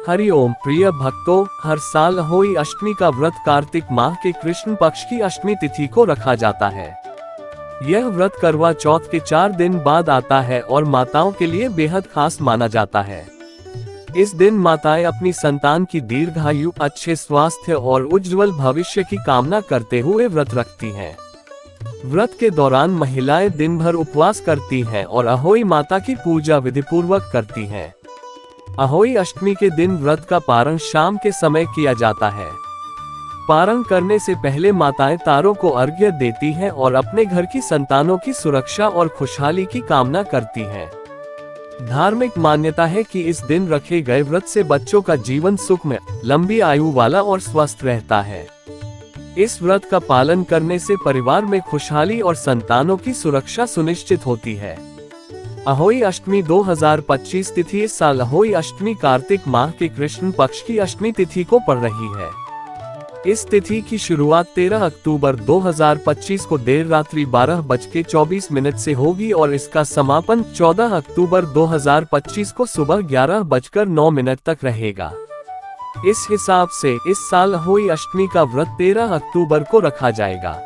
हरिओम प्रिय भक्तों, हर साल अहोई अष्टमी का व्रत कार्तिक माह के कृष्ण पक्ष की अष्टमी तिथि को रखा जाता है। यह व्रत करवा चौथ के 4 दिन बाद आता है और माताओं के लिए बेहद खास माना जाता है। इस दिन माताएं अपनी संतान की दीर्घायु, अच्छे स्वास्थ्य और उज्जवल भविष्य की कामना करते हुए व्रत रखती हैं। व्रत के दौरान महिलाएं दिन भर उपवास करती हैं और अहोई माता की पूजा विधि पूर्वक करती हैं। अहोई अष्टमी के दिन व्रत का पारण शाम के समय किया जाता है। पारण करने से पहले माताएं तारों को अर्घ्य देती हैं और अपने घर की संतानों की सुरक्षा और खुशहाली की कामना करती हैं। धार्मिक मान्यता है कि इस दिन रखे गए व्रत से बच्चों का जीवन सुखमय, लंबी आयु वाला और स्वस्थ रहता है। इस व्रत का पालन करने से परिवार में खुशहाली और संतानों की सुरक्षा सुनिश्चित होती है। अहोई अष्टमी 2025 तिथि इस साल अहोई अष्टमी कार्तिक माह के कृष्ण पक्ष की अष्टमी तिथि को पड़ रही है। इस तिथि की शुरुआत 13 अक्टूबर 2025 को देर रात्रि 12:24 से होगी और इसका समापन 14 अक्टूबर 2025 को सुबह 11:09 तक रहेगा। इस हिसाब से इस साल अहोई अष्टमी का व्रत 13 अक्टूबर को रखा जाएगा।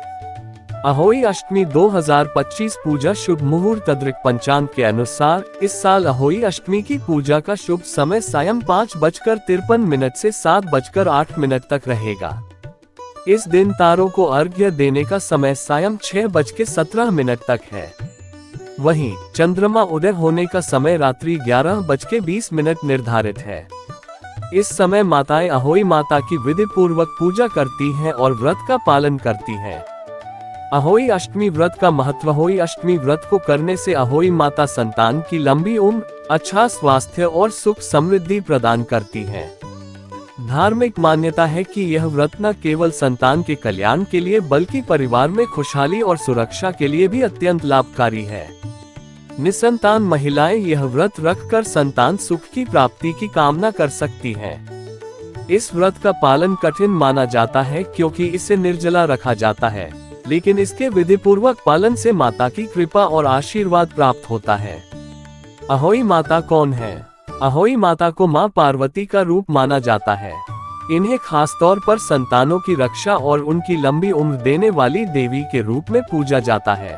अहोई अष्टमी 2025 पूजा शुभ मुहूर्त अदृक पंचांग के अनुसार इस साल अहोई अष्टमी की पूजा का शुभ समय सायं 5:53 से 7:08 तक रहेगा। इस दिन तारों को अर्घ्य देने का समय सायं 6:17 तक है। वहीं चंद्रमा उदय होने का समय रात्रि 11:20 निर्धारित है। इस समय माताएं अहोई माता की विधि पूर्वक पूजा करती हैं और व्रत का पालन करती हैं। अहोई अष्टमी व्रत का महत्व। अहोई अष्टमी व्रत को करने से अहोई माता संतान की लंबी उम्र, अच्छा स्वास्थ्य और सुख समृद्धि प्रदान करती हैं। धार्मिक मान्यता है कि यह व्रत न केवल संतान के कल्याण के लिए बल्कि परिवार में खुशहाली और सुरक्षा के लिए भी अत्यंत लाभकारी है। निसंतान महिलाएं यह व्रत रखकर संतान सुख की प्राप्ति की कामना कर सकती हैं। इस व्रत का पालन कठिन माना जाता है क्योंकि इसे निर्जला रखा जाता है, लेकिन इसके विधि पूर्वक पालन से माता की कृपा और आशीर्वाद प्राप्त होता है। अहोई माता कौन है? अहोई माता को मां पार्वती का रूप माना जाता है। इन्हें खासतौर पर संतानों की रक्षा और उनकी लंबी उम्र देने वाली देवी के रूप में पूजा जाता है।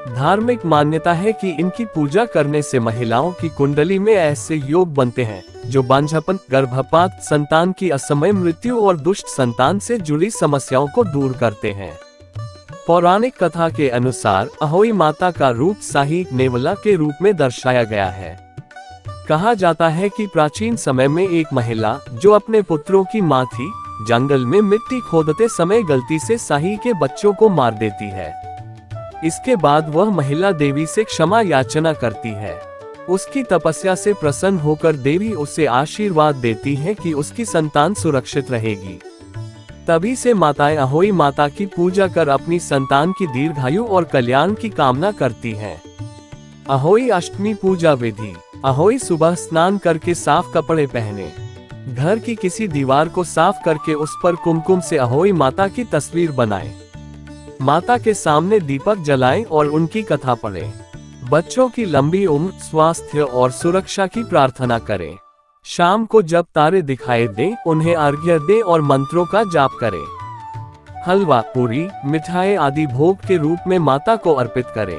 धार्मिक मान्यता है कि इनकी पूजा करने से महिलाओं की कुंडली में ऐसे योग बनते हैं जो बांझपन, गर्भपात, संतान की असमय मृत्यु और दुष्ट संतान से जुड़ी समस्याओं को दूर करते हैं। पौराणिक कथा के अनुसार अहोई माता का रूप साही नेवला के रूप में दर्शाया गया है। कहा जाता है कि प्राचीन समय में एक महिला जो अपने पुत्रों की मां थी, जंगल में मिट्टी खोदते समय गलती से साही के बच्चों को मार देती है। इसके बाद वह महिला देवी से क्षमा याचना करती है। उसकी तपस्या से प्रसन्न होकर देवी उसे आशीर्वाद देती है कि उसकी संतान सुरक्षित रहेगी। तभी से माताएं अहोई माता की पूजा कर अपनी संतान की दीर्घायु और कल्याण की कामना करती हैं। अहोई अष्टमी पूजा विधि। अहोई सुबह स्नान करके साफ कपड़े पहने, घर की किसी दीवार को साफ करके उस पर कुमकुम से अहोई माता की तस्वीर बनाएं। माता के सामने दीपक जलाएं और उनकी कथा पढ़ें। बच्चों की लंबी उम्र, स्वास्थ्य और सुरक्षा की प्रार्थना करें। शाम को जब तारे दिखाई दें, उन्हें अर्घ्य दें और मंत्रों का जाप करें। हलवा, पूरी, मिठाई आदि भोग के रूप में माता को अर्पित करें।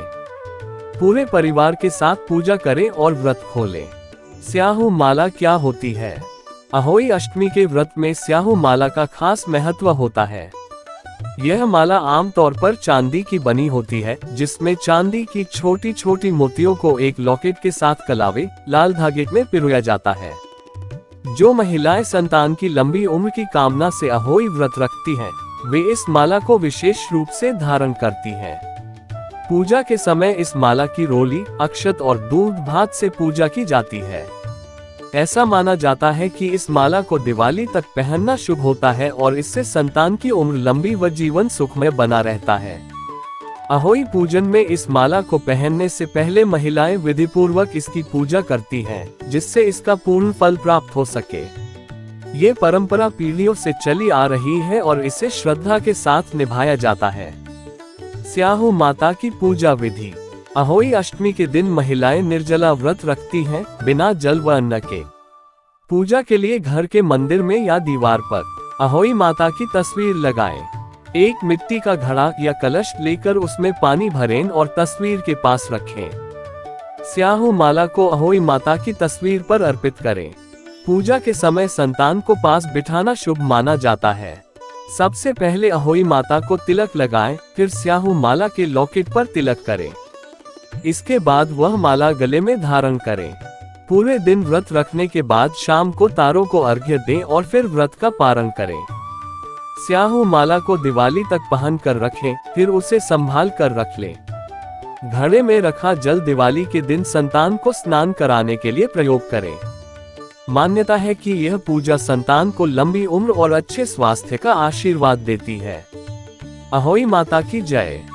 पूरे परिवार के साथ पूजा करें और व्रत खोलें। स्याहू माला क्या होती है? अहोई अष्टमी के व्रत में स्याहू माला का खास महत्व होता है। यह माला आमतौर पर चांदी की बनी होती है, जिसमें चांदी की छोटी छोटी मोतियों को एक लॉकेट के साथ कलावे, लाल धागे में पिरोया जाता है। जो महिलाएं संतान की लंबी उम्र की कामना से अहोई व्रत रखती हैं, वे इस माला को विशेष रूप से धारण करती हैं। पूजा के समय इस माला की रोली, अक्षत और दूध भात से पूजा की जाती है। ऐसा माना जाता है कि इस माला को दिवाली तक पहनना शुभ होता है और इससे संतान की उम्र लंबी व जीवन सुखमय बना रहता है। अहोई पूजन में इस माला को पहनने से पहले महिलाएं विधि पूर्वक इसकी पूजा करती हैं, जिससे इसका पूर्ण फल प्राप्त हो सके। ये परंपरा पीढ़ियों से चली आ रही है और इसे श्रद्धा के साथ निभाया जाता है। स्याहू माता की पूजा विधि। अहोई अष्टमी के दिन महिलाएं निर्जला व्रत रखती हैं, बिना जल व अन्न के। पूजा के लिए घर के मंदिर में या दीवार पर अहोई माता की तस्वीर लगाएं। एक मिट्टी का घड़ा या कलश लेकर उसमें पानी भरें और तस्वीर के पास रखें। स्याहू माला को अहोई माता की तस्वीर पर अर्पित करें। पूजा के समय संतान को पास बिठाना शुभ माना जाता है। सबसे पहले अहोई माता को तिलक लगाएं, फिर स्याहू माला के लॉकेट पर तिलक करें। इसके बाद वह माला गले में धारण करें। पूरे दिन व्रत रखने के बाद शाम को तारों को अर्घ्य दें और फिर व्रत का पारण करें। स्याहू माला को दिवाली तक पहन कर रखें, फिर उसे संभाल कर रख लें। घड़े में रखा जल दिवाली के दिन संतान को स्नान कराने के लिए प्रयोग करें। मान्यता है कि यह पूजा संतान को लंबी उम्र और अच्छे स्वास्थ्य का आशीर्वाद देती है। अहोई माता की जय।